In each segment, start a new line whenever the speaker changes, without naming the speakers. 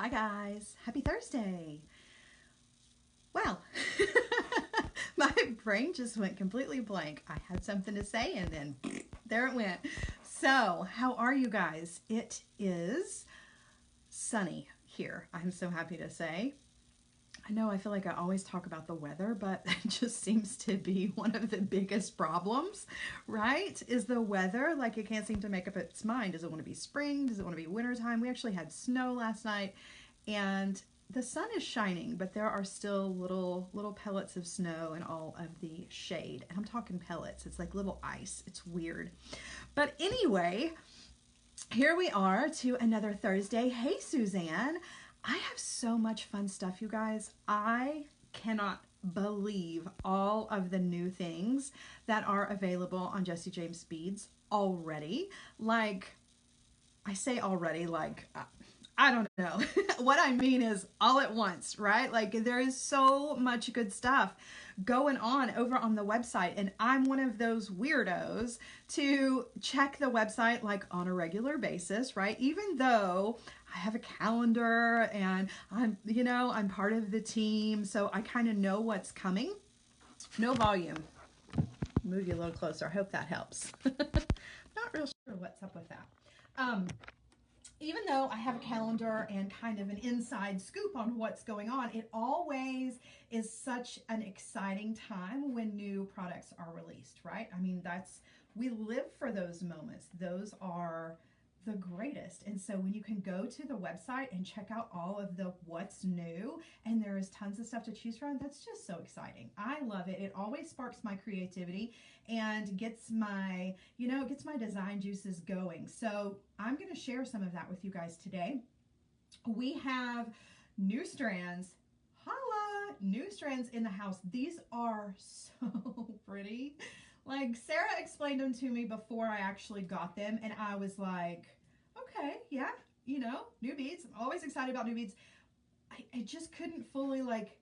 Hi guys, happy Thursday. Well, my brain just went completely blank. I had something to say and then there it went. So, how are you guys? It is sunny here, I'm so happy to say. I know I feel like I always talk about the weather, but it just seems to be one of the biggest problems, right? Is the weather. Like it can't seem to make up its mind. Does it want to be spring? Does it want to be wintertime? We actually had snow last night and the sun is shining, but there are still little pellets of snow and all of the shade. And I'm talking pellets. It's like little ice. It's weird. But anyway, here we are to another Thursday. Hey, Suzanne. I have so much fun stuff, you guys. I cannot believe all of the new things that are available on Jesse James Beads already. Like, I say already, like, I don't know. What I mean is all at once, right? Like there is so much good stuff going on over on the website, and I'm one of those weirdos to check the website like on a regular basis, right? Even though I have a calendar and I'm part of the team, so I kind of know what's coming. No volume. Move you a little closer. I hope that helps. Not real sure what's up with that. Even though I have a calendar and kind of an inside scoop on what's going on, it always is such an exciting time when new products are released, right? I mean, we live for those moments. Those are the greatest. And so when you can go to the website and check out all of the what's new, and there is tons of stuff to choose from, that's just so exciting. I love it. It always sparks my creativity and gets my design juices going. So I'm going to share some of that with you guys today. We have new strands. Holla! New strands in the house. These are so pretty. Like Sarah explained them to me before I actually got them, and I was like, okay, yeah, new beads. I'm always excited about new beads. I just couldn't fully like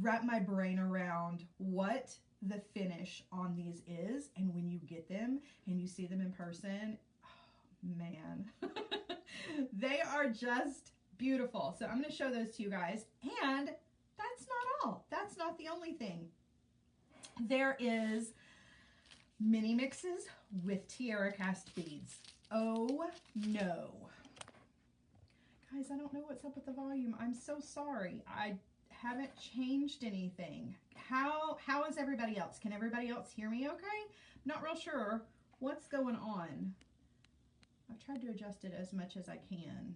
wrap my brain around what the finish on these is, and when you get them and you see them in person, oh man, they are just beautiful. So I'm going to show those to you guys, and that's not all. That's not the only thing. There is mini mixes with Tierracast beads. Oh no. Guys, I don't know what's up with the volume. I'm so sorry. I haven't changed anything. How is everybody else? Can everybody else hear me okay? I'm not real sure what's going on. I've tried to adjust it as much as I can.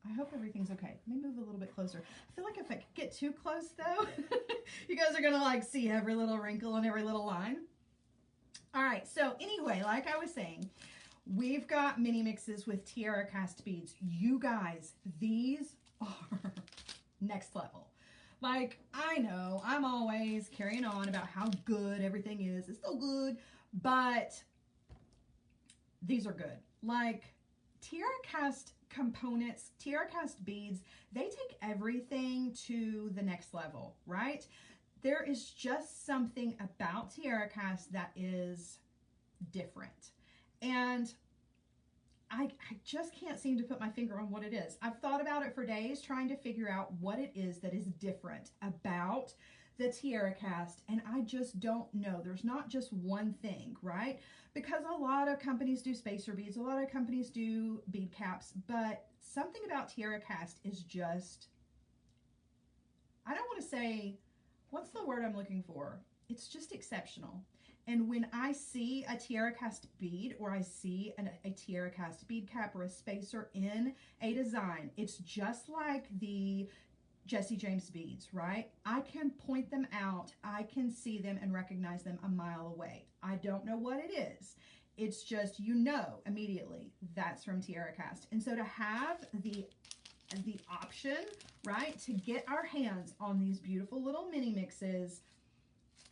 I hope everything's okay. Let me move a little bit closer. I feel like if I get too close though, you guys are gonna like see every little wrinkle and every little line. All right, so anyway, like I was saying, we've got mini mixes with Tierracast beads. You guys, these are next level. Like, I know I'm always carrying on about how good everything is. It's so good, but these are good. Like, Tierracast components, Tierracast beads, they take everything to the next level, right? There is just something about Tierracast that is different. And I just can't seem to put my finger on what it is. I've thought about it for days trying to figure out what it is that is different about the Tierracast, and I just don't know. There's not just one thing, right? Because a lot of companies do spacer beads, a lot of companies do bead caps, but something about Tierracast is just, I don't want to say, what's the word I'm looking for? It's just exceptional. And when I see a Tierracast bead, or I see a Tierracast bead cap or a spacer in a design, it's just like the Jesse James beads, right? I can point them out, I can see them and recognize them a mile away. I don't know what it is. It's just, immediately that's from Tierracast. And so to have the option, right, to get our hands on these beautiful little mini mixes,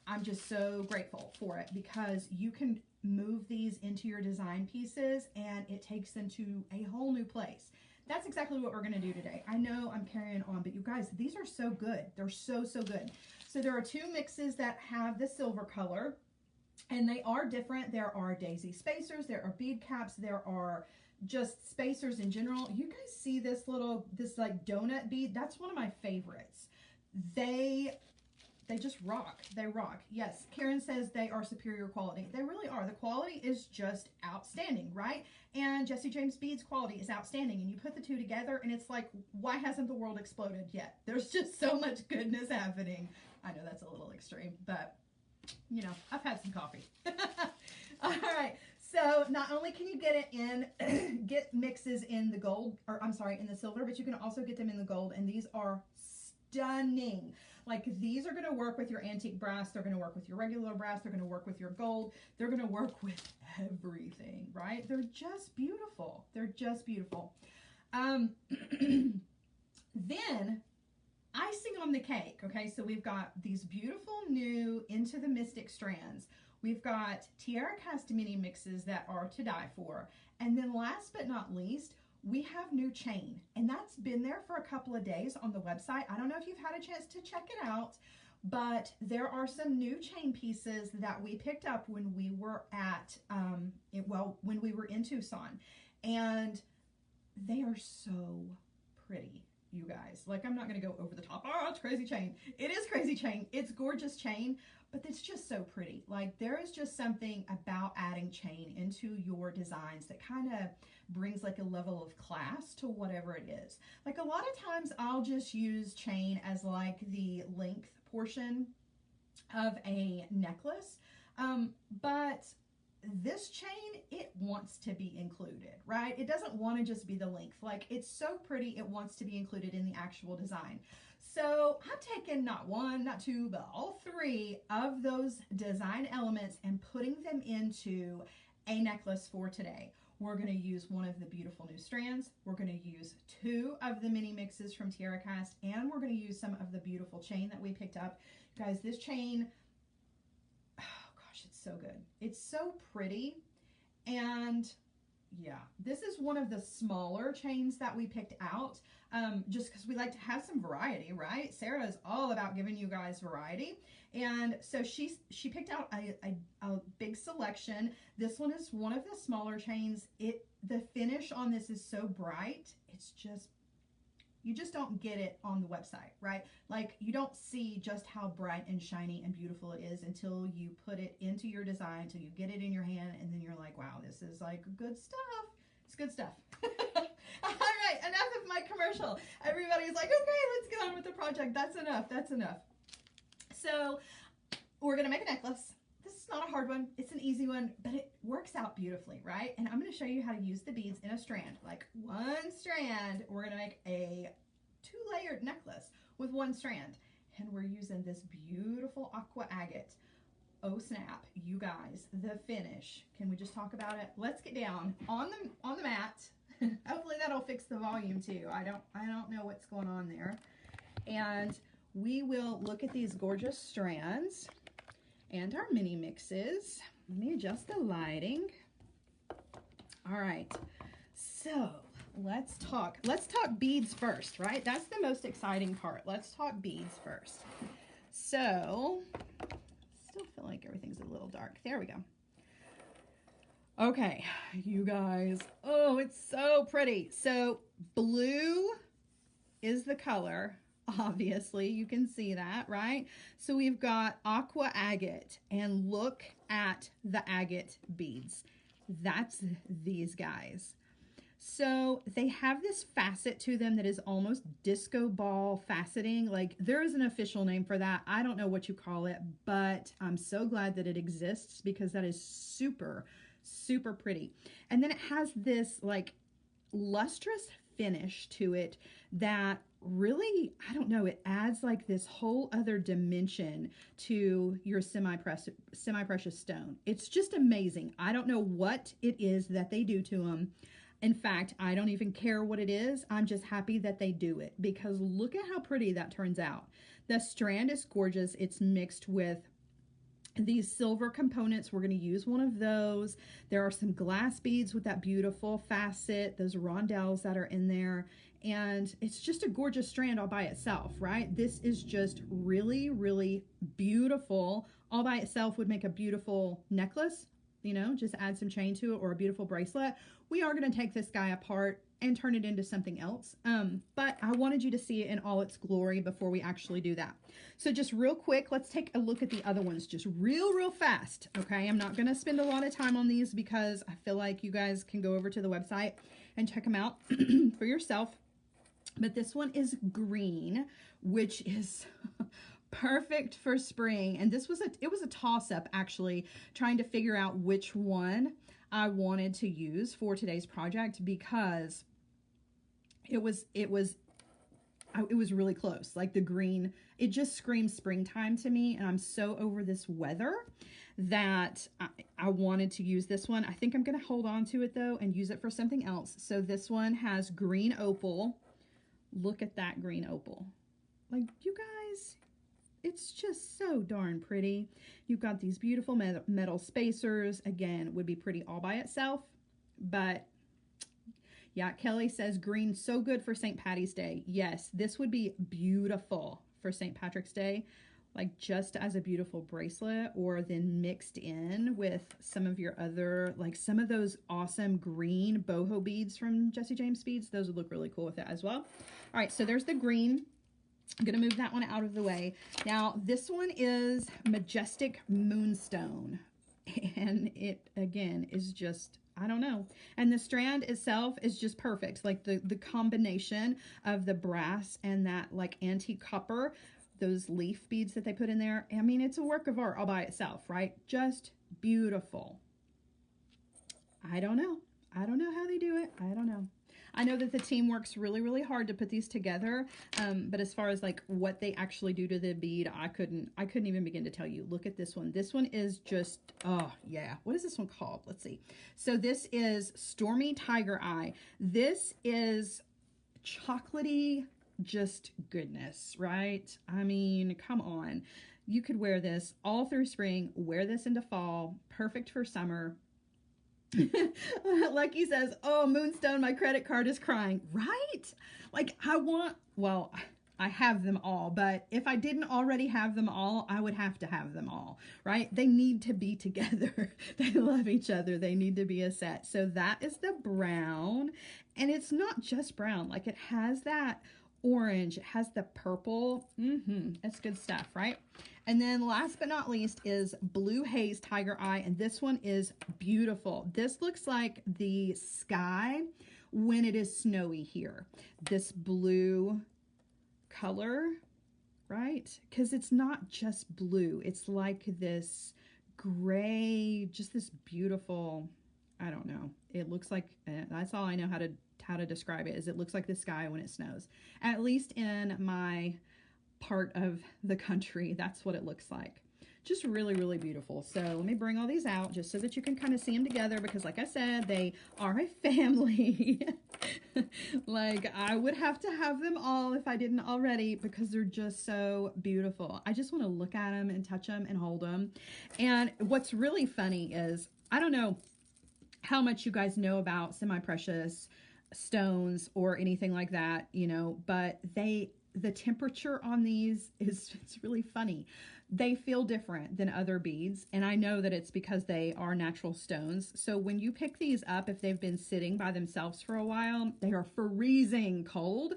I'm just so grateful for it, because you can move these into your design pieces and it takes them to a whole new place. That's exactly what we're going to do today. I know I'm carrying on, but you guys, these are so good. They're so, so good. So there are two mixes that have the silver color, and they are different. There are daisy spacers, there are bead caps, there are just spacers in general. You guys see this like donut bead? That's one of my favorites. They just rock. They rock. Yes, Karen says they are superior quality. They really are. The quality is just outstanding, right? And Jesse James Beads quality is outstanding. And you put the two together and it's like, why hasn't the world exploded yet? There's just so much goodness happening. I know that's a little extreme, but you know, I've had some coffee. All right. So not only can you get it in, get mixes in the gold, or I'm sorry, in the silver, but you can also get them in the gold. And these are stunning. Like, these are going to work with your antique brass. They're going to work with your regular brass. They're going to work with your gold. They're going to work with everything, right? They're just beautiful. They're just beautiful. Then icing on the cake. Okay, so we've got these beautiful new Into the Mystic strands. We've got Tierracast mini mixes that are to die for. And then last but not least, we have new chain, and that's been there for a couple of days on the website. I don't know if you've had a chance to check it out, but there are some new chain pieces that we picked up when we were at, when we were in Tucson, and they are so pretty, you guys. Like, I'm not going to go over the top. Oh, it's crazy chain. It is crazy chain. It's gorgeous chain, but it's just so pretty. Like, there is just something about adding chain into your designs that kind of brings like a level of class to whatever it is. Like, a lot of times I'll just use chain as like the length portion of a necklace, but this chain, it wants to be included, right? It doesn't want to just be the length. Like, it's so pretty, it wants to be included in the actual design. So I'm taking not one, not two, but all three of those design elements and putting them into a necklace for today. We're going to use one of the beautiful new strands. We're going to use two of the mini mixes from Tierracast, and we're going to use some of the beautiful chain that we picked up. Guys, this chain, it's so good. It's so pretty. And yeah, this is one of the smaller chains that we picked out, just because we like to have some variety, right? Sarah is all about giving you guys variety. And so she picked out a big selection. This one is one of the smaller chains. The finish on this is so bright. It's just, you just don't get it on the website, right? Like, you don't see just how bright and shiny and beautiful it is until you put it into your design, until you get it in your hand, and then you're like, wow, this is like good stuff. It's good stuff. All right, enough of my commercial. Everybody's like, okay, let's get on with the project. That's enough. That's enough. So we're going to make a necklace. This is not a hard one. It's an easy one, but it works out beautifully, right? And I'm going to show you how to use the beads in a strand. Like, one strand, we're going to make a 2-layered necklace with one strand. And we're using this beautiful Aqua Agate. Oh snap, you guys, the finish. Can we just talk about it? Let's get down on the mat. Hopefully that'll fix the volume too. I don't know what's going on there. And we will look at these gorgeous strands and our mini mixes. Let me adjust the lighting. All right, so let's talk beads first, right? That's the most exciting part. Let's talk beads first. So, still feel like everything's a little dark. There we go. Okay, you guys. Oh, it's so pretty. So blue is the color. Obviously, you can see that, right? So we've got Aqua Agate, and look at the agate beads. That's these guys. So they have this facet to them that is almost disco ball faceting. Like, there is an official name for that. I don't know what you call it, but I'm so glad that it exists because that is super, super pretty. And then it has this like lustrous finish to it that really, I don't know, it adds like this whole other dimension to your semi-precious stone. It's just amazing. I don't know what it is that they do to them. In fact, I don't even care what it is. I'm just happy that they do it because look at how pretty that turns out. The strand is gorgeous. It's mixed with these silver components. We're going to use one of those. There are some glass beads with that beautiful facet, those rondelles that are in there. And it's just a gorgeous strand all by itself, right? This is just really, really beautiful. All by itself would make a beautiful necklace. you know, just add some chain to it or a beautiful bracelet. We are going to take this guy apart and turn it into something else. But I wanted you to see it in all its glory before we actually do that. So just real quick, let's take a look at the other ones just real fast. Okay, I'm not going to spend a lot of time on these because I feel like you guys can go over to the website and check them out for yourself. But this one is green, which is perfect for spring. And this was it was a toss-up actually, trying to figure out which one I wanted to use for today's project because it was really close. Like the green, it just screams springtime to me, and I'm so over this weather that I wanted to use this one. I think I'm going to hold on to it though and use it for something else. So this one has green opal. Look at that green opal. Like, you guys, it's just so darn pretty. You've got these beautiful metal spacers. Again, would be pretty all by itself, but yeah, Kelly says green so good for St. Patty's Day. Yes, this would be beautiful for St. Patrick's Day, like just as a beautiful bracelet, or then mixed in with some of your other, like some of those awesome green boho beads from Jesse James Beads. Those would look really cool with it as well. All right, so there's the green. I'm going to move that one out of the way. Now, this one is Majestic Moonstone, and it, again, is just, I don't know. And the strand itself is just perfect. Like the combination of the brass and that like antique copper, those leaf beads that they put in there. I mean, it's a work of art all by itself, right? Just beautiful. I don't know. I don't know how they do it. I don't know. I know that the team works really hard to put these together, but as far as like what they actually do to the bead, I couldn't even begin to tell you. Look at this one. This one is just, oh yeah. What is this one called? Let's see. So this is Stormy Tiger Eye. This is chocolatey, just goodness, right? I mean, come on. You could wear this all through spring, wear this into fall, perfect for summer. Lucky says, oh, Moonstone, my credit card is crying. Right? Like, well, I have them all, but if I didn't already have them all, I would have to have them all, right? They need to be together. They love each other. They need to be a set. So that is the brown, and it's not just brown. Like, it has that orange, it has the purple. It's good stuff, right? And then last but not least is Blue Haze Tiger Eye, and this one is beautiful. This looks like the sky when it is snowy here. This blue color, right? Because it's not just blue. It's like this gray, just this beautiful, I don't know. It looks like, that's all I know how to describe it, is it looks like the sky when it snows. At least in my part of the country, that's what it looks like. Just really beautiful. So let me bring all these out just so that you can kind of see them together, because like I said, they are a family. Like, I would have to have them all if I didn't already, because they're just so beautiful. I just want to look at them and touch them and hold them. And what's really funny is, I don't know how much you guys know about semi-precious stones or anything like that, you know, but the temperature on these it's really funny. They feel different than other beads, and I know that it's because they are natural stones. So when you pick these up, if they've been sitting by themselves for a while, they are freezing cold,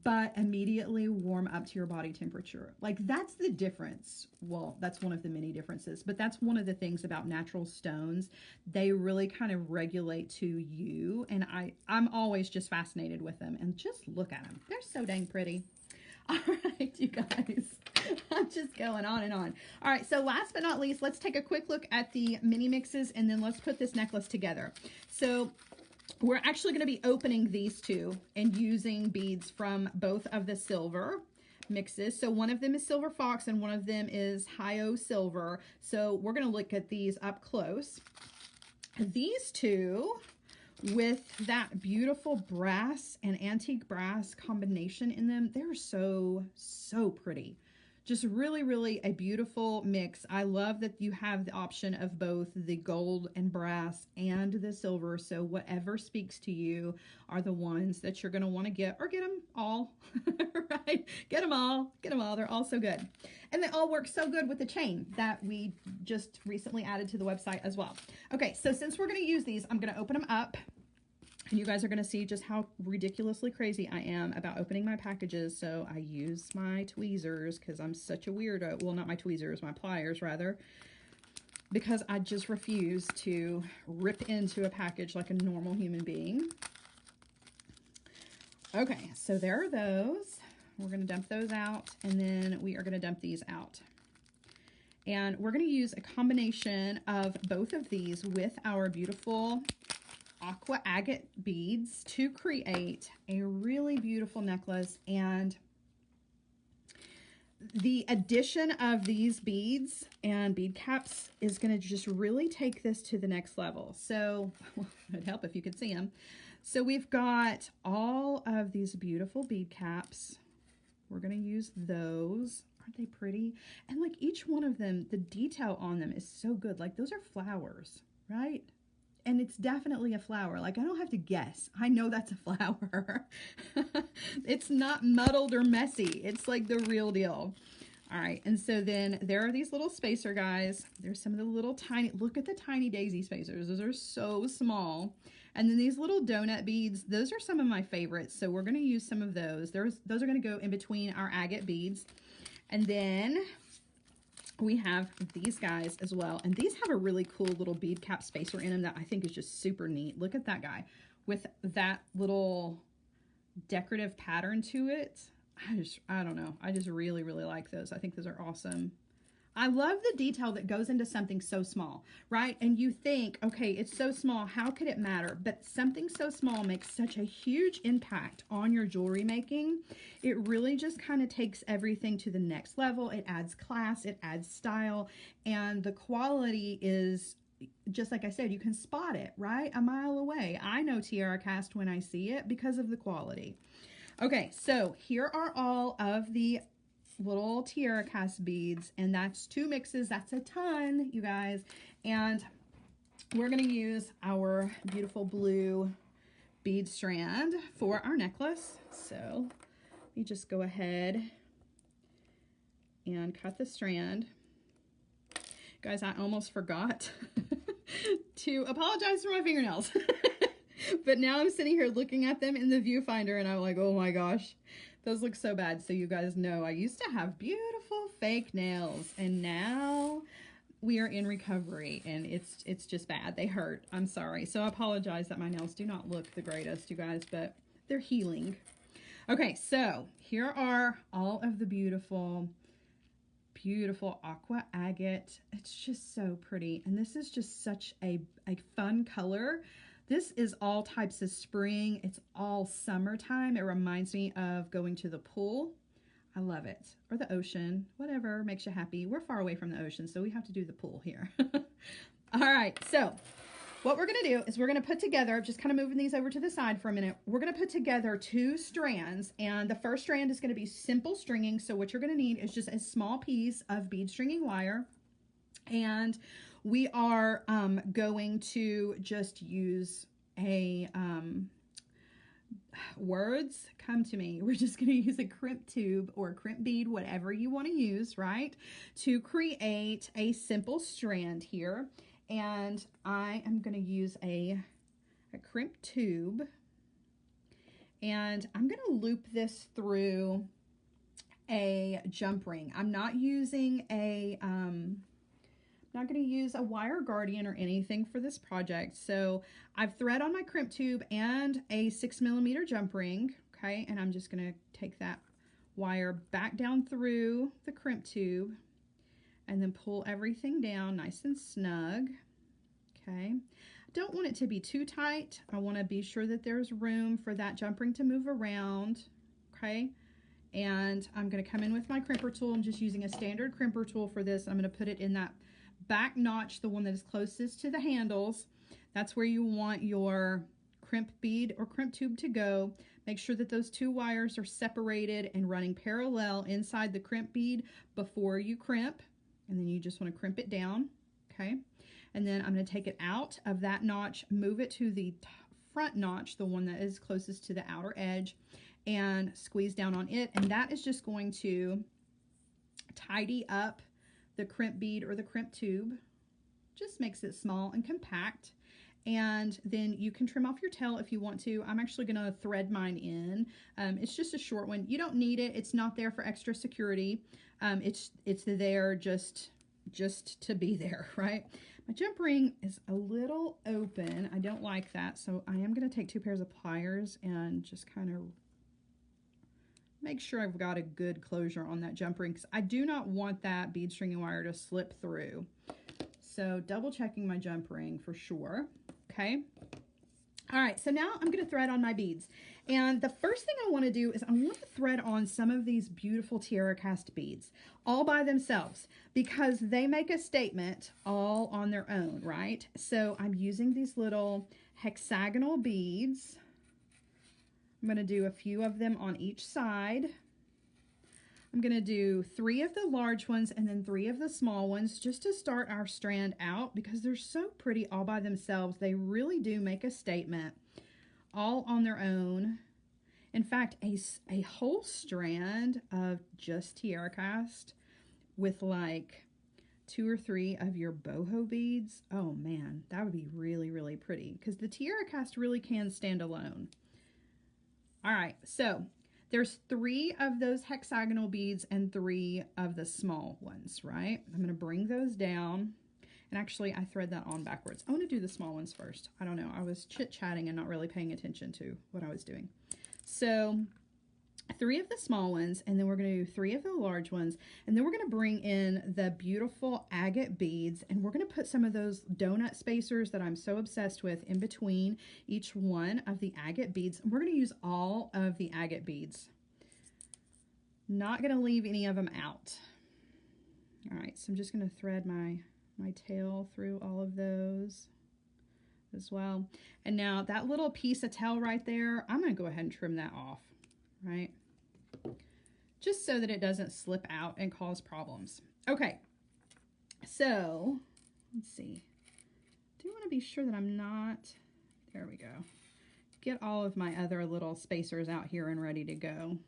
but immediately warm up to your body temperature. Like, that's the difference. Well, that's one of the many differences, but that's one of the things about natural stones. They really kind of regulate to you, and I'm always just fascinated with them. And just look at them. They're so dang pretty. All right, you guys, I'm just going on and on. All right, so last but not least, let's take a quick look at the mini mixes, and then let's put this necklace together. So we're actually going to be opening these two and using beads from both of the silver mixes. So one of them is Silver Fox and one of them is Hi-O Silver. So we're going to look at these up close. These two, with that beautiful brass and antique brass combination in them, they're so pretty. Just really a beautiful mix. I love that you have the option of both the gold and brass and the silver, so whatever speaks to you are the ones that you're going to want to get, or get them all. Get them all. Get them all. They're all so good. And they all work so good with the chain that we just recently added to the website as well. Okay, so since we're going to use these, I'm going to open them up. And you guys are going to see just how ridiculously crazy I am about opening my packages. So I use my tweezers because I'm such a weirdo. Well, not my tweezers, my pliers rather. Because I just refuse to rip into a package like a normal human being. Okay, so there are those. We're going to dump those out, and then we are going to dump these out. And we're going to use a combination of both of these with our beautiful Aqua Agate beads to create a really beautiful necklace. And the addition of these beads and bead caps is going to just really take this to the next level. So it'd help if you could see them. So we've got all of these beautiful bead caps. We're going to use those. Aren't they pretty? And like each one of them, the detail on them is so good. Like those are flowers, right? And it's definitely a flower. Like I don't have to guess. I know that's a flower. It's not muddled or messy. It's like the real deal. All right. And so then there are these little spacer guys. There's some of the little tiny, look at the tiny daisy spacers. Those are so small. And then these little donut beads, those are some of my favorites. So we're going to use some of those. Those are going to go in between our agate beads. And then we have these guys as well. And these have a really cool little bead cap spacer in them that I think is just super neat. Look at that guy with that little decorative pattern to it. I don't know. I just really, really like those. I think those are awesome. I love the detail that goes into something so small, right? And you think, okay, it's so small, how could it matter? But something so small makes such a huge impact on your jewelry making. It really just kind of takes everything to the next level. It adds class, it adds style, and the quality is, just like I said, you can spot it, right? A mile away. I know Tierracast when I see it because of the quality. Okay, so here are all of the little Tierracast beads, and that's 2 mixes. That's a ton, you guys. And we're going to use our beautiful blue bead strand for our necklace. So let me just go ahead and cut the strand. Guys, I almost forgot to apologize for my fingernails. But now I'm sitting here looking at them in the viewfinder and I'm like, oh my gosh, those look so bad. So you guys know I used to have beautiful fake nails, and now we are in recovery and it's just bad. They hurt. I'm sorry. So I apologize that my nails do not look the greatest, you guys, but they're healing. Okay, so here are all of the beautiful Aqua Agate. It's just so pretty. And this is just such a fun color. This is all types of spring. It's all summertime. It reminds me of going to the pool. I love it. Or the ocean. Whatever makes you happy. We're far away from the ocean, so we have to do the pool here. All right, so what we're going to do is we're going to put together, just kind of moving these over to the side for a minute, we're going to put together 2 strands, and the first strand is going to be simple stringing. So what you're going to need is just a small piece of bead stringing wire, and we are going to just use a, words come to me. We're just going to use a crimp tube or a crimp bead, whatever you want to use, right, to create a simple strand here. And I am going to use a crimp tube, and I'm going to loop this through a jump ring. I'm not using a, not going to use a wire guardian or anything for this project. So I've thread on my crimp tube and a 6mm jump ring. Okay. And I'm just going to take that wire back down through the crimp tube and then pull everything down nice and snug. Okay. I don't want it to be too tight. I want to be sure that there's room for that jump ring to move around. Okay. And I'm going to come in with my crimper tool. I'm just using a standard crimper tool for this. I'm going to put it in that back notch, the one that is closest to the handles. That's where you want your crimp bead or crimp tube to go. Make sure that those 2 wires are separated and running parallel inside the crimp bead before you crimp. And then you just want to crimp it down. Okay. And then I'm going to take it out of that notch, move it to the front notch, the one that is closest to the outer edge. and squeeze down on it. And that is just going to tidy up the crimp bead or the crimp tube. Just makes it small and compact. And then you can trim off your tail if you want to. I'm actually going to thread mine in. It's just a short one. You don't need it. It's not there for extra security. It's there just to be there, right? My jump ring is a little open. I don't like that. So I am going to take 2 pairs of pliers and just kind of make sure I've got a good closure on that jump ring, because I do not want that bead stringing wire to slip through. So double checking my jump ring for sure. Okay. All right. So now I'm going to thread on my beads. And the first thing I want to do is I want to thread on some of these beautiful Tierracast beads all by themselves, because they make a statement all on their own, right? So I'm using these little hexagonal beads. I'm going to do a few of them on each side. I'm going to do 3 of the large ones and then 3 of the small ones just to start our strand out, because they're so pretty all by themselves. They really do make a statement all on their own. In fact, a whole strand of just Tierracast with like 2 or 3 of your boho beads. Oh man, that would be really, really pretty, because the Tierracast really can stand alone. All right, so there's 3 of those hexagonal beads and 3 of the small ones, right? I'm going to bring those down. And actually, I thread that on backwards. I want to do the small ones first. I don't know. I was chit-chatting and not really paying attention to what I was doing. So 3 of the small ones, and then we're going to do 3 of the large ones. And then we're going to bring in the beautiful agate beads, and we're going to put some of those donut spacers that I'm so obsessed with in between each one of the agate beads. And we're going to use all of the agate beads. Not going to leave any of them out. All right, so I'm just going to thread my tail through all of those as well. And now that little piece of tail right there, I'm going to go ahead and trim that off, right? Just so that it doesn't slip out and cause problems. Okay, so let's see. Do want to be sure that I'm not, there we go. Get all of my other little spacers out here and ready to go.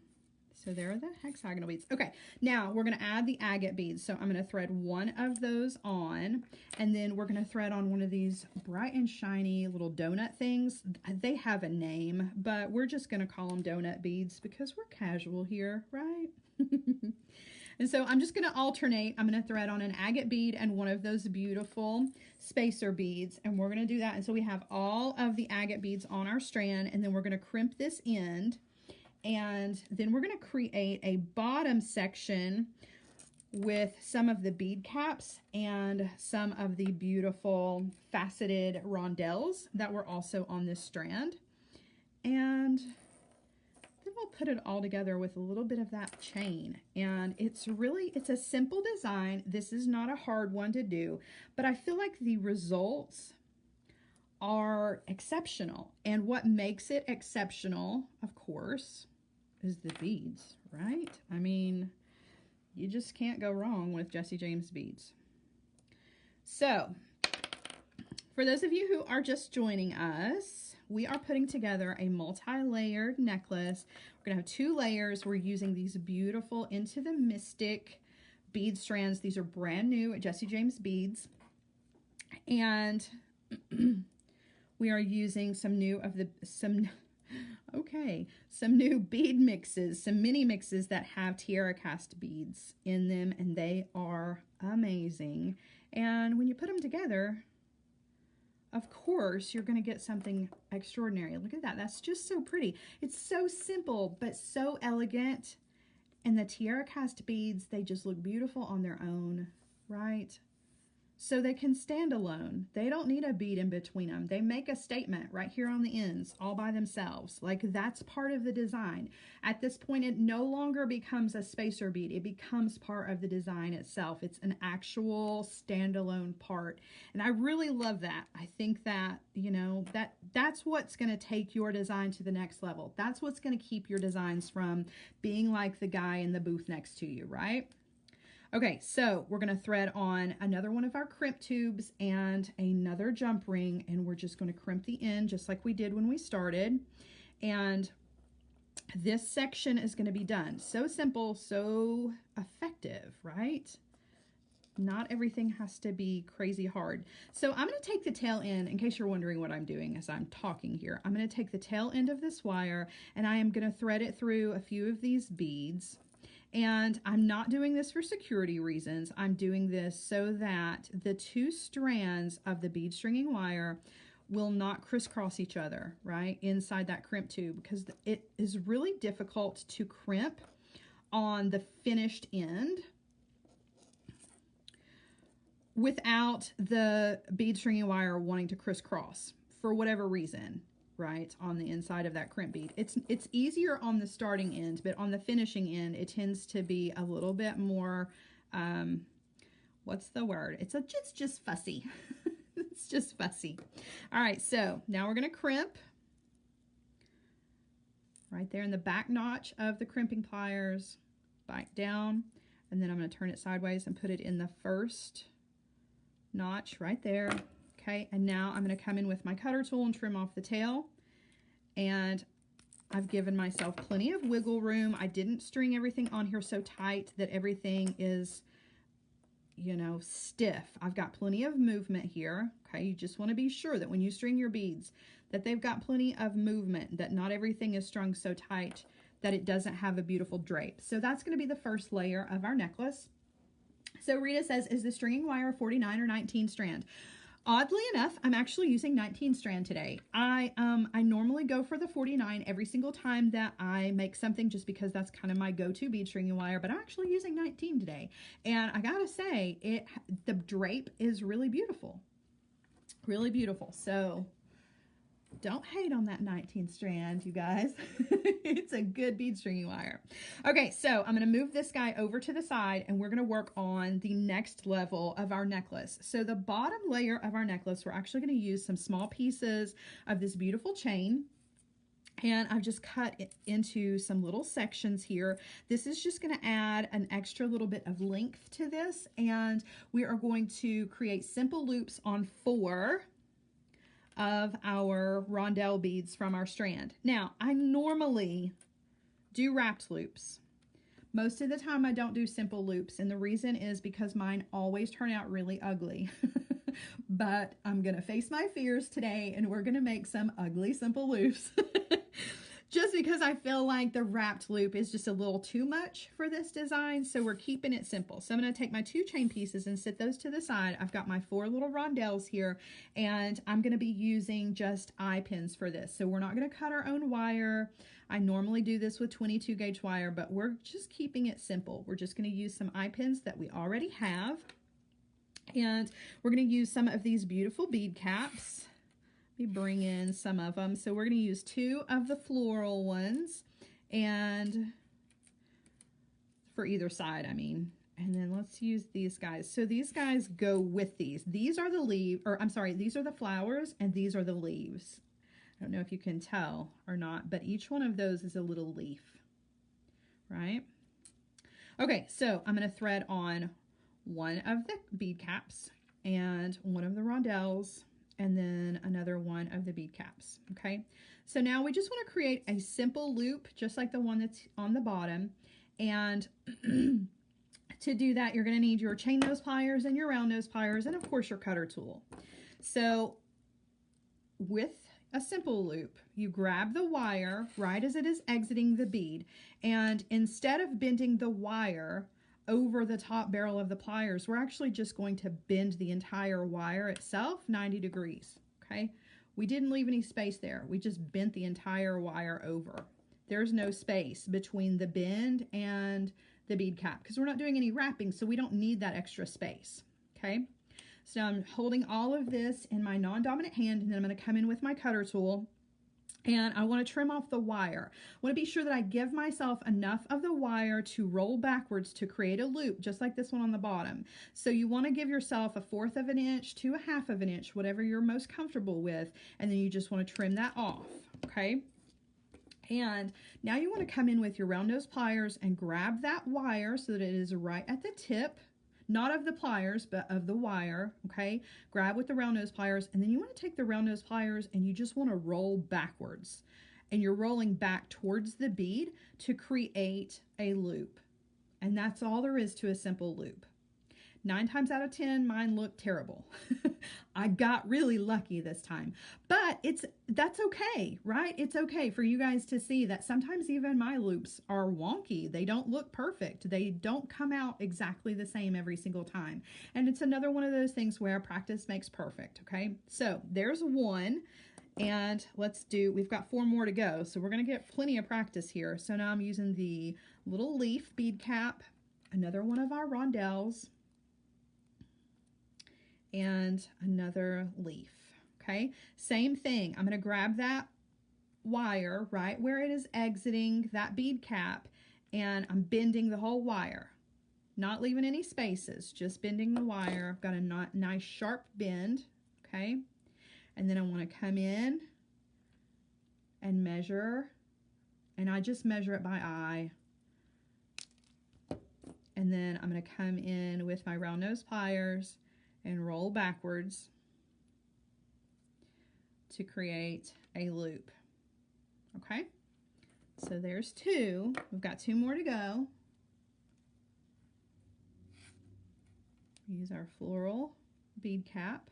So there are the hexagonal beads. Okay, now we're going to add the agate beads. So I'm going to thread 1 of those on, and then we're going to thread on one of these bright and shiny little donut things. They have a name, but we're just going to call them donut beads because we're casual here, right? And so I'm just going to alternate. I'm going to thread on an agate bead and one of those beautiful spacer beads, and we're going to do that. And so we have all of the agate beads on our strand, and then we're going to crimp this end. And then we're going to create a bottom section with some of the bead caps and some of the beautiful faceted rondelles that were also on this strand. And then we'll put it all together with a little bit of that chain. And it's a simple design. This is not a hard one to do, but I feel like the results are exceptional. And what makes it exceptional, of course, is the beads, right? I mean, you just can't go wrong with Jesse James beads. So, for those of you who are just joining us, we are putting together a multi-layered necklace. We're gonna have 2 layers. We're using these beautiful Into the Mystic bead strands. These are brand new at Jesse James Beads. And we are using some new bead mixes, some mini mixes that have Tierracast beads in them, and they are amazing. And when you put them together, of course, you're going to get something extraordinary. Look at that. That's just so pretty. It's so simple, but so elegant. And the Tierracast beads, they just look beautiful on their own, right? So they can stand alone. They don't need a bead in between them. They make a statement right here on the ends all by themselves. Like, that's part of the design. At this point, it no longer becomes a spacer bead. It becomes part of the design itself. It's an actual standalone part. And I really love that. I think that, you know, that's what's going to take your design to the next level. That's what's going to keep your designs from being like the guy in the booth next to you, right? Okay, so we're going to thread on another one of our crimp tubes and another jump ring, and we're just going to crimp the end just like we did when we started. And this section is going to be done. So simple, so effective, right? Not everything has to be crazy hard. So I'm going to take the tail end, in case you're wondering what I'm doing as I'm talking here. I'm going to take the tail end of this wire and I am going to thread it through a few of these beads. And I'm not doing this for security reasons. I'm doing this so that the two strands of the bead stringing wire will not crisscross each other, right, inside that crimp tube, because it is really difficult to crimp on the finished end without the bead stringing wire wanting to crisscross for whatever reason, right, on the inside of that crimp bead. It's easier on the starting end, but on the finishing end, it tends to be a little bit more, what's the word? It's just fussy. It's just fussy. All right, so now we're going to crimp right there in the back notch of the crimping pliers, back down, and then I'm going to turn it sideways and put it in the first notch right there. Okay, and now I'm going to come in with my cutter tool and trim off the tail. And I've given myself plenty of wiggle room. I didn't string everything on here so tight that everything is, you know, stiff. I've got plenty of movement here. Okay, you just want to be sure that when you string your beads that they've got plenty of movement, that not everything is strung so tight that it doesn't have a beautiful drape. So that's going to be the first layer of our necklace. So Rita says, is the stringing wire 49 or 19 strand? Oddly enough, I'm actually using 19 strand today. I normally go for the 49 every single time that I make something, just because that's kind of my go-to bead stringing wire, but I'm actually using 19 today. And I gotta say, the drape is really beautiful. Really beautiful. So don't hate on that 19 strand, you guys. It's a good bead stringing wire. Okay, so I'm going to move this guy over to the side and we're going to work on the next level of our necklace. So the bottom layer of our necklace, we're actually going to use some small pieces of this beautiful chain. And I've just cut it into some little sections here. This is just going to add an extra little bit of length to this. And we are going to create simple loops on 4 of our rondelle beads from our strand. Now, I normally do wrapped loops. Most of the time I don't do simple loops, and the reason is because mine always turn out really ugly. But I'm gonna face my fears today and we're gonna make some ugly simple loops. Just because I feel like the wrapped loop is just a little too much for this design, so we're keeping it simple. So I'm going to take my 2 chain pieces and sit those to the side. I've got my 4 little rondelles here, and I'm going to be using just eye pins for this. So we're not going to cut our own wire. I normally do this with 22 gauge wire, but we're just keeping it simple. We're just going to use some eye pins that we already have, and we're going to use some of these beautiful bead caps. Let me bring in some of them. So we're going to use 2 of the floral ones, and for either side, I mean. And then let's use these guys. So these guys go with these. These are the leaves, or I'm sorry, these are the flowers and these are the leaves. I don't know if you can tell or not, but each one of those is a little leaf, right? Okay, so I'm going to thread on one of the bead caps and one of the rondelles, and then another one of the bead caps. Okay, so now we just want to create a simple loop just like the one that's on the bottom. And to do that, you're going to need your chain nose pliers and your round nose pliers, and of course your cutter tool. So with a simple loop, you grab the wire right as it is exiting the bead, and instead of bending the wire over the top barrel of the pliers, we're actually just going to bend the entire wire itself 90 degrees, okay? We didn't leave any space there. We just bent the entire wire over. There's no space between the bend and the bead cap because we're not doing any wrapping, so we don't need that extra space, okay? So now I'm holding all of this in my non-dominant hand, and then I'm going to come in with my cutter tool. And I want to trim off the wire. I want to be sure that I give myself enough of the wire to roll backwards to create a loop, just like this one on the bottom. So you want to give yourself 1/4 of an inch to 1/2 of an inch, whatever you're most comfortable with, and then you just want to trim that off, okay? And now you want to come in with your round nose pliers and grab that wire so that it is right at the tip. Not of the pliers, but of the wire, okay? Grab with the round nose pliers, and then you want to take the round nose pliers and you just want to roll backwards. and you're rolling back towards the bead to create a loop. And that's all there is to a simple loop. 9 times out of 10, mine look terrible. I got really lucky this time, but that's okay, right? It's okay for you guys to see that sometimes even my loops are wonky. They don't look perfect. They don't come out exactly the same every single time. And it's another one of those things where practice makes perfect, okay? So there's one, and we've got 4 more to go. So we're gonna get plenty of practice here. So now I'm using the little leaf bead cap, another one of our rondelles, and another leaf. Okay, same thing. I'm going to grab that wire right where it is exiting that bead cap, and I'm bending the whole wire, not leaving any spaces, just bending the wire. I've got a nice sharp bend. Okay, and then I want to come in and measure, and I just measure it by eye. And then I'm going to come in with my round nose pliers and roll backwards to create a loop. Okay, so there's 2. We've got 2 more to go. Use our floral bead cap.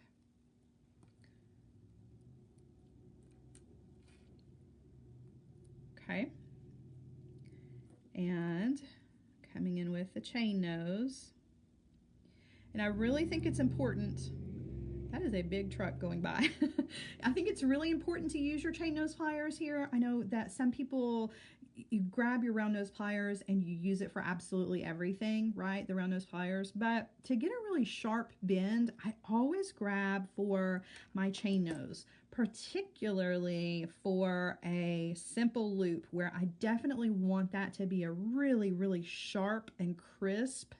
Okay, and coming in with the chain nose. And I really think it's important, that is a big truck going by. I think it's really important to use your chain nose pliers here. I know that some people, you grab your round nose pliers and you use it for absolutely everything, right? The round nose pliers. But to get a really sharp bend, I always grab for my chain nose, particularly for a simple loop where I definitely want that to be a really, really sharp and crisp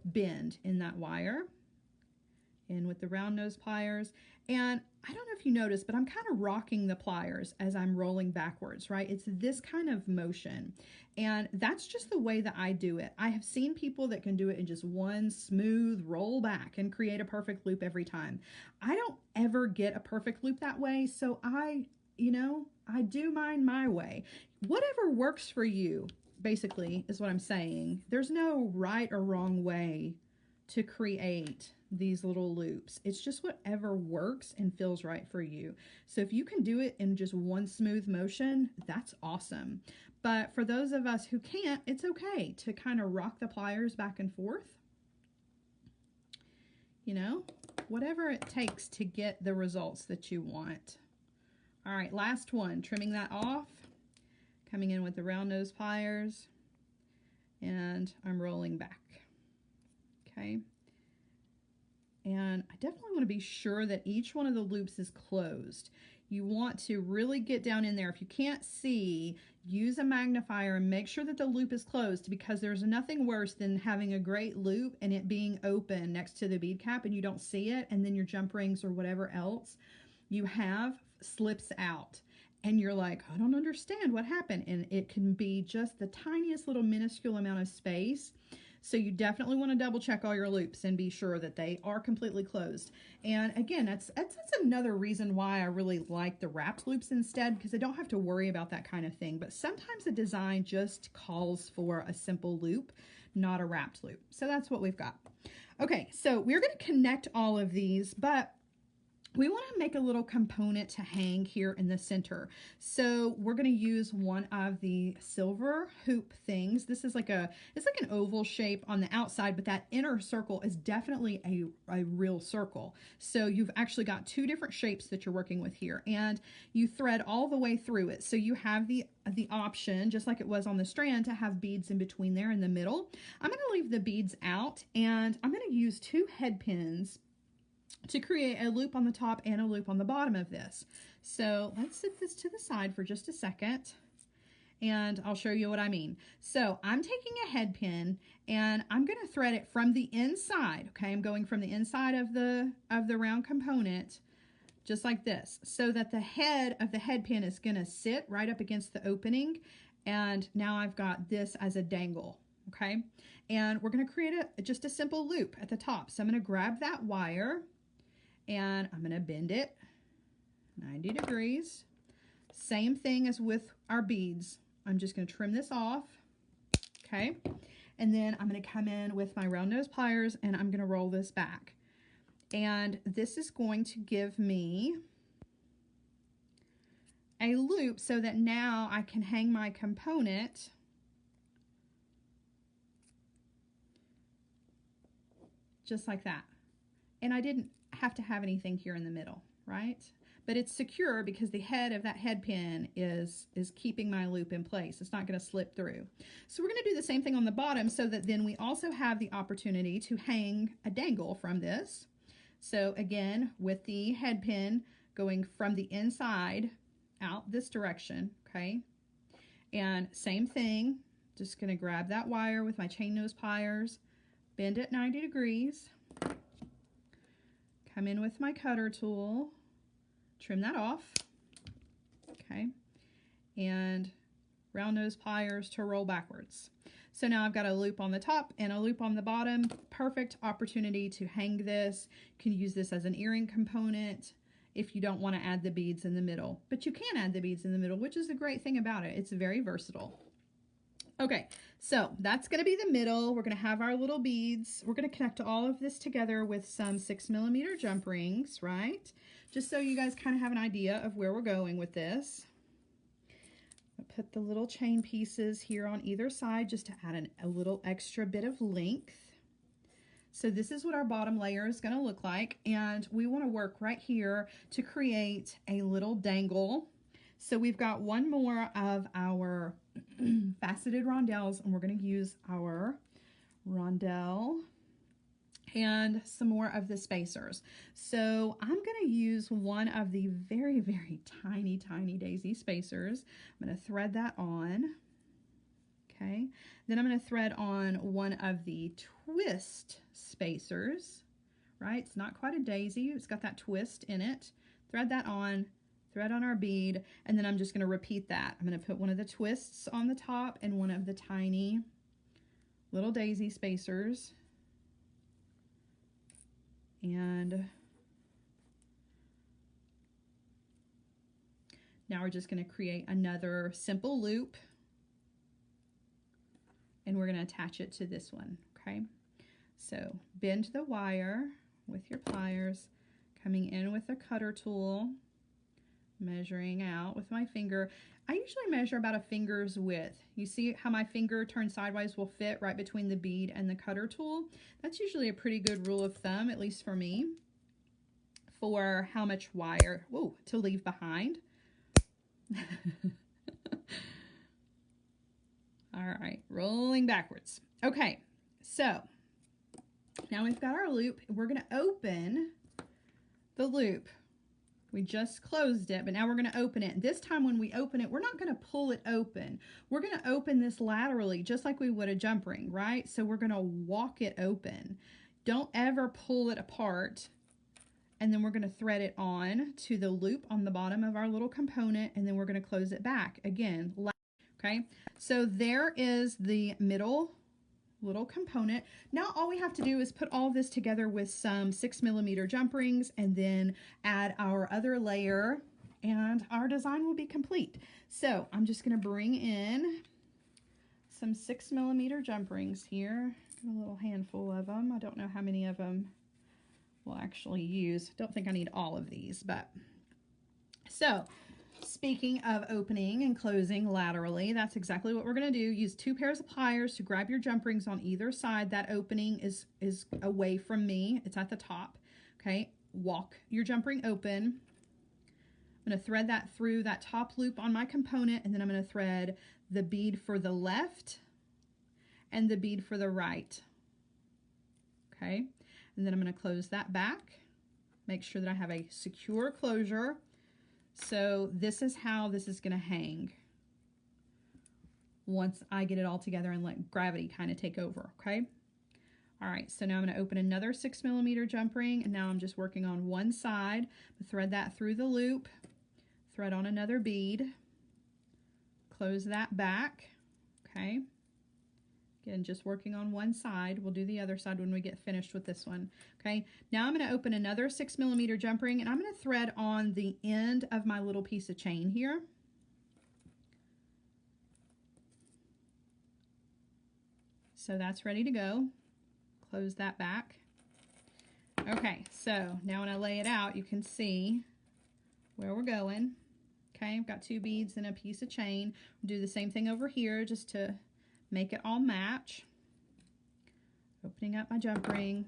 bend in that wire. In with the round nose pliers, and I don't know if you noticed, but I'm kind of rocking the pliers as I'm rolling backwards, right? It's this kind of motion, and that's just the way that I do it. I have seen people that can do it in just one smooth roll back and create a perfect loop every time. I don't ever get a perfect loop that way, so I do mine my way. Whatever works for you, basically, is what I'm saying. There's no right or wrong way to create these little loops. It's just whatever works and feels right for you. So if you can do it in just one smooth motion, that's awesome. But for those of us who can't, it's okay to kind of rock the pliers back and forth. You know, whatever it takes to get the results that you want. All right, last one, trimming that off, coming in with the round nose pliers, and I'm rolling back. Okay. And I definitely want to be sure that each one of the loops is closed. You want to really get down in there. If you can't see, use a magnifier and make sure that the loop is closed, because there's nothing worse than having a great loop and it being open next to the bead cap and you don't see it, and then your jump rings or whatever else you have slips out. And you're like, I don't understand what happened. And it can be just the tiniest little minuscule amount of space. So you definitely want to double check all your loops and be sure that they are completely closed. And again, that's another reason why I really like the wrapped loops instead, because I don't have to worry about that kind of thing. But sometimes the design just calls for a simple loop, not a wrapped loop. So that's what we've got. Okay, so we're going to connect all of these, but we want to make a little component to hang here in the center. So we're going to use one of the silver hoop things. This is it's like an oval shape on the outside, but that inner circle is definitely a real circle. So you've actually got 2 different shapes that you're working with here, and you thread all the way through it. So you have the option, just like it was on the strand, to have beads in between there in the middle. I'm going to leave the beads out, and I'm going to use 2 head pins to create a loop on the top and a loop on the bottom of this. So let's set this to the side for just a second, and I'll show you what I mean. So I'm taking a head pin and I'm going to thread it from the inside. Okay, I'm going from the inside of the round component, just like this, so that the head of the head pin is going to sit right up against the opening. And now I've got this as a dangle. Okay, and we're going to create just a simple loop at the top. So I'm going to grab that wire and I'm going to bend it 90 degrees Same thing as with our beads. I'm just going to trim this off, okay? And then I'm going to come in with my round nose pliers and I'm going to roll this back. And this is going to give me a loop so that now I can hang my component just like that. And I didn't have to have anything here in the middle, right? But it's secure because the head of that head pin is keeping my loop in place. It's not going to slip through. So we're going to do the same thing on the bottom so that then we also have the opportunity to hang a dangle from this. So again, with the head pin going from the inside out this direction, okay? And same thing, just going to grab that wire with my chain nose pliers, bend it 90 degrees, come in with my cutter tool, trim that off, okay, and round nose pliers to roll backwards. So now I've got a loop on the top and a loop on the bottom. Perfect opportunity to hang this. You can use this as an earring component if you don't want to add the beads in the middle. But you can add the beads in the middle, which is the great thing about it. It's very versatile. Okay, so that's going to be the middle. We're going to have our little beads. We're going to connect all of this together with some 6mm jump rings, right? Just so you guys kind of have an idea of where we're going with this. I'll put the little chain pieces here on either side just to add a little extra bit of length. So this is what our bottom layer is going to look like, and we want to work right here to create a little dangle. So we've got one more of our faceted rondelles, and we're going to use our rondelle and some more of the spacers. So I'm going to use one of the very, very tiny daisy spacers. I'm going to thread that on. Okay, then I'm going to thread on one of the twist spacers, right? It's not quite a daisy, it's got that twist in it. Thread that on, thread on our bead, and then I'm just going to repeat that. I'm going to put one of the twists on the top and one of the tiny little daisy spacers. And now we're just going to create another simple loop, and we're going to attach it to this one, okay? So bend the wire with your pliers, coming in with a cutter tool, measuring out with my finger. I usually measure about a finger's width. You see how my finger turned sideways will fit right between the bead and the cutter tool? That's usually a pretty good rule of thumb, at least for me, for how much wire to leave behind. All right, rolling backwards. Okay, so now we've got our loop. We're going to open the loop. We just closed it, but now we're going to open it. This time when we open it, we're not going to pull it open. We're going to open this laterally, just like we would a jump ring, right? So we're going to walk it open. Don't ever pull it apart. And then we're going to thread it on to the loop on the bottom of our little component, and then we're going to close it back again. Okay, so there is the middle little component. Now all we have to do is put all this together with some 6mm jump rings and then add our other layer, and our design will be complete. So I'm just going to bring in some 6mm jump rings here. Got a little handful of them. I don't know how many of them we'll actually use. Don't think I need all of these, but so speaking of opening and closing laterally, that's exactly what we're going to do. Use 2 pairs of pliers to grab your jump rings on either side. That opening is away from me. It's at the top. Okay, walk your jump ring open. I'm going to thread that through that top loop on my component, and then I'm going to thread the bead for the left and the bead for the right. Okay, and then I'm going to close that back. Make sure that I have a secure closure. So this is how this is going to hang once I get it all together and let gravity kind of take over, okay? All right, so now I'm going to open another 6mm jump ring, and now I'm just working on one side. Thread that through the loop, thread on another bead, close that back, okay? Again, just working on one side. We'll do the other side when we get finished with this one. Okay, now I'm going to open another 6mm jump ring, and I'm going to thread on the end of my little piece of chain here. So that's ready to go. Close that back. Okay, so now when I lay it out, you can see where we're going. Okay, I've got 2 beads and a piece of chain. We'll do the same thing over here just to make it all match. Opening up my jump ring.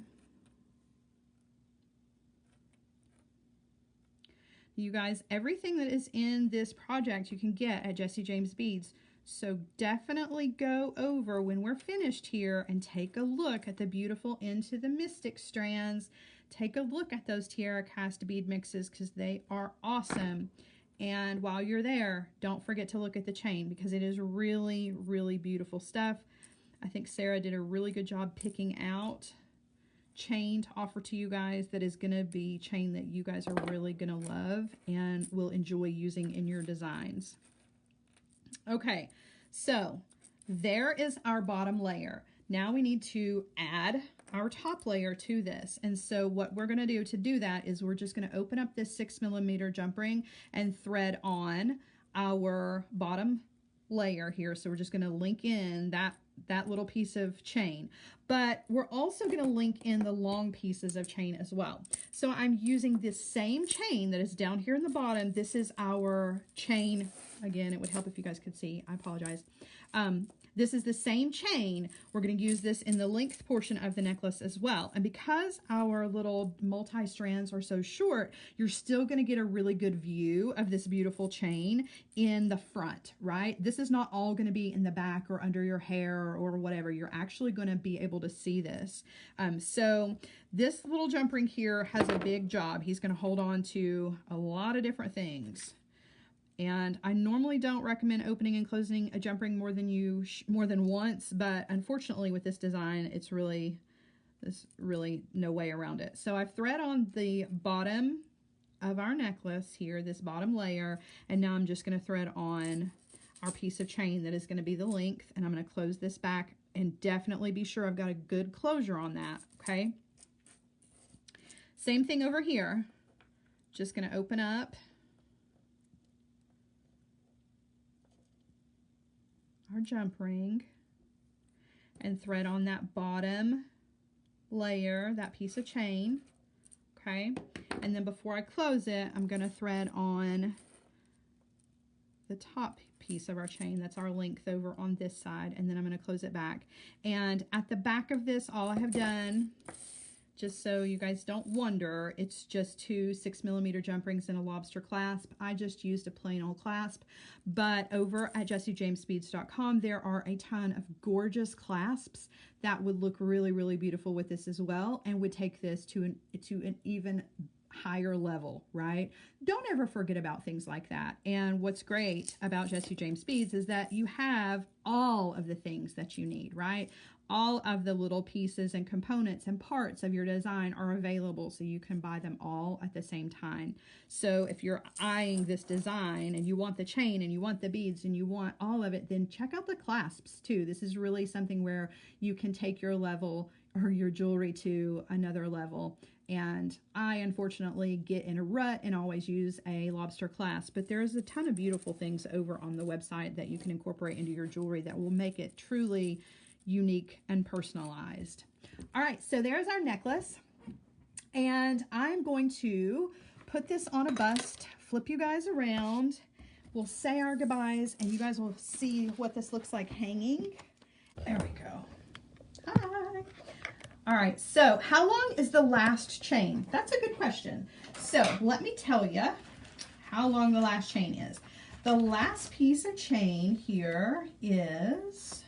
You guys, everything that is in this project you can get at Jessie James Beads. So definitely go over when we're finished here and take a look at the beautiful Into the Mystic strands. Take a look at those Tierracast bead mixes because they are awesome. And while you're there, don't forget to look at the chain because it is really, really beautiful stuff. I think Sarah did a really good job picking out chain to offer to you guys that is going to be chain that you guys are really going to love and will enjoy using in your designs. Okay, so there is our bottom layer. Now we need to add our top layer to this. And so what we're going to do that is we're just going to open up this 6mm jump ring and thread on our bottom layer here. So we're just going to link in that little piece of chain, but we're also going to link in the long pieces of chain as well. So I'm using this same chain that is down here in the bottom. This is our chain. Again, it would help if you guys could see. I apologize. This is the same chain. We're going to use this in the length portion of the necklace as well. And because our little multi-strands are so short, you're still going to get a really good view of this beautiful chain in the front, right? This is not all going to be in the back or under your hair or whatever. You're actually going to be able to see this. So this little jump ring here has a big job. He's going to hold on to a lot of different things. And I normally don't recommend opening and closing a jump ring more than once, but unfortunately with this design, there's really no way around it. So I've thread on the bottom of our necklace here, this bottom layer, and now I'm just going to thread on our piece of chain that is going to be the length, and I'm going to close this back and definitely be sure I've got a good closure on that, okay? Same thing over here. Just going to open up our jump ring and thread on that bottom layer, that piece of chain, okay? And then before I close it, I'm going to thread on the top piece of our chain. That's our length over on this side, and then I'm going to close it back. And at the back of this, all I have done, just so you guys don't wonder, it's just 2 6mm jump rings and a lobster clasp. I just used a plain old clasp, but over at JessieJamesBeads.com there are a ton of gorgeous clasps that would look really, really beautiful with this as well, and would take this to an even higher level, right? Don't ever forget about things like that. And what's great about Jessie James Beads is that you have all of the things that you need, right? All of the little pieces and components and parts of your design are available, so you can buy them all at the same time. So if you're eyeing this design and you want the chain and you want the beads and you want all of it, then check out the clasps too. This is really something where you can take your level or your jewelry to another level. And I unfortunately get in a rut and always use a lobster clasp, but there's a ton of beautiful things over on the website that you can incorporate into your jewelry that will make it truly unique and personalized. All right, so there's our necklace, and I'm going to put this on a bust, flip you guys around. We'll say our goodbyes, and you guys will see what this looks like hanging. There we go. Hi. All right, so how long is the last chain? That's a good question. So let me tell you how long the last chain is. The last piece of chain here is,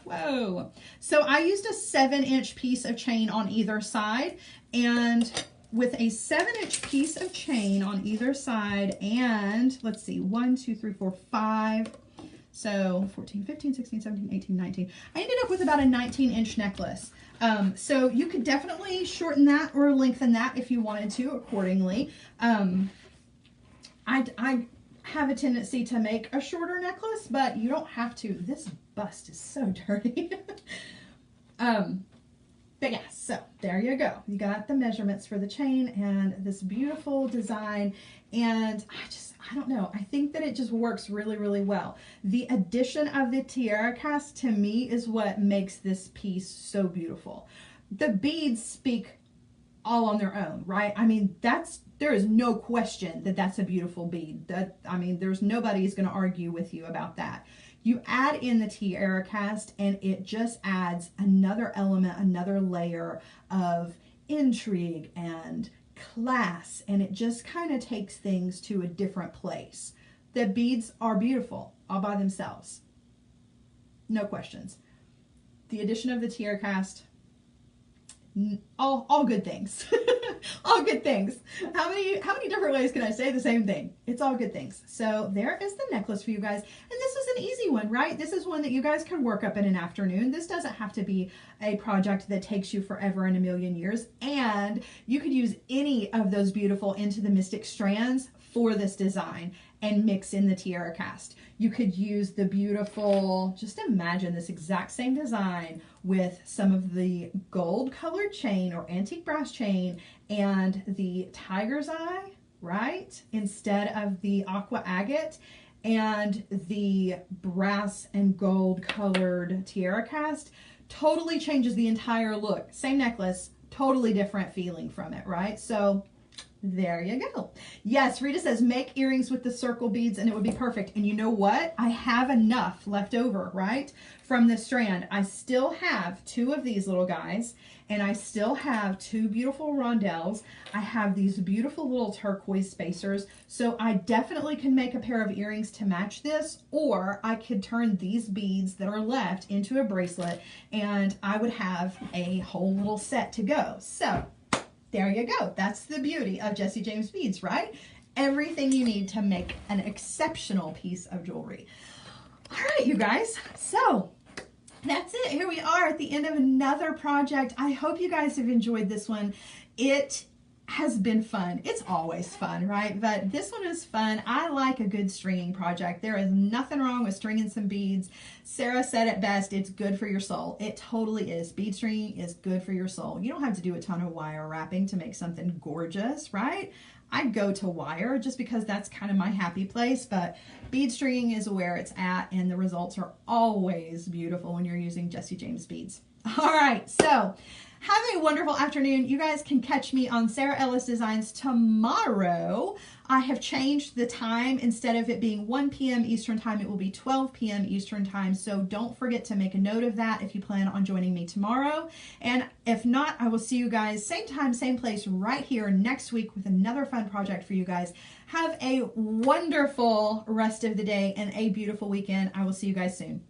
whoa. So I used a 7-inch piece of chain on either side, and with a 7-inch piece of chain on either side, and let's see, 1, 2, 3, 4, 5. So 14, 15, 16, 17, 18, 19. I ended up with about a 19-inch necklace. So you could definitely shorten that or lengthen that if you wanted to accordingly. I have a tendency to make a shorter necklace, but you don't have to. This bust is so dirty. But yeah, so there you go. You got the measurements for the chain and this beautiful design. And I don't know. I think that it just works really, really well. The addition of the Tierracast to me is what makes this piece so beautiful. The beads speak all on their own, right? I mean, there is no question that that's a beautiful bead. I mean, there's nobody who's going to argue with you about that. You add in the Tierracast and it just adds another element, another layer of intrigue and class, and it just kind of takes things to a different place. The beads are beautiful all by themselves. No questions. The addition of the Tierracast, all good things. All good things. How many different ways can I say the same thing? It's all good things. So there is the necklace for you guys. And this is an easy one, right? This is one that you guys can work up in an afternoon. This doesn't have to be a project that takes you forever and a million years. And you could use any of those beautiful Into the Mystic strands for this design and mix in the Tierracast. You could use the beautiful, just imagine this exact same design with some of the gold colored chain or antique brass chain and the tiger's eye, right? Instead of the Aqua Agate, and the brass and gold colored Tierracast. Totally changes the entire look. Same necklace, totally different feeling from it, right? So there you go. Yes, Rita says make earrings with the circle beads and it would be perfect. And you know what? I have enough left over, right? From the strand. I still have 2 of these little guys, and I still have 2 beautiful rondelles. I have these beautiful little turquoise spacers. So I definitely can make a pair of earrings to match this, or I could turn these beads that are left into a bracelet and I would have a whole little set to go. So there you go. That's the beauty of Jessie James Beads, right? Everything you need to make an exceptional piece of jewelry. All right, you guys. So that's it. Here we are at the end of another project. I hope you guys have enjoyed this one. It has been fun. It's always fun, right? But this one is fun. I like a good stringing project. There is nothing wrong with stringing some beads. Sarah said it best, it's good for your soul. It totally is. Bead stringing is good for your soul. You don't have to do a ton of wire wrapping to make something gorgeous, right? I go to wire just because that's kind of my happy place, but bead stringing is where it's at, and the results are always beautiful when you're using Jessie James beads. All right, so have a wonderful afternoon. You guys can catch me on Sarah Ellis Designs tomorrow. I have changed the time. Instead of it being 1 p.m. Eastern time, it will be 12 p.m. Eastern time. So don't forget to make a note of that if you plan on joining me tomorrow. And if not, I will see you guys same time, same place right here next week with another fun project for you guys. Have a wonderful rest of the day and a beautiful weekend. I will see you guys soon.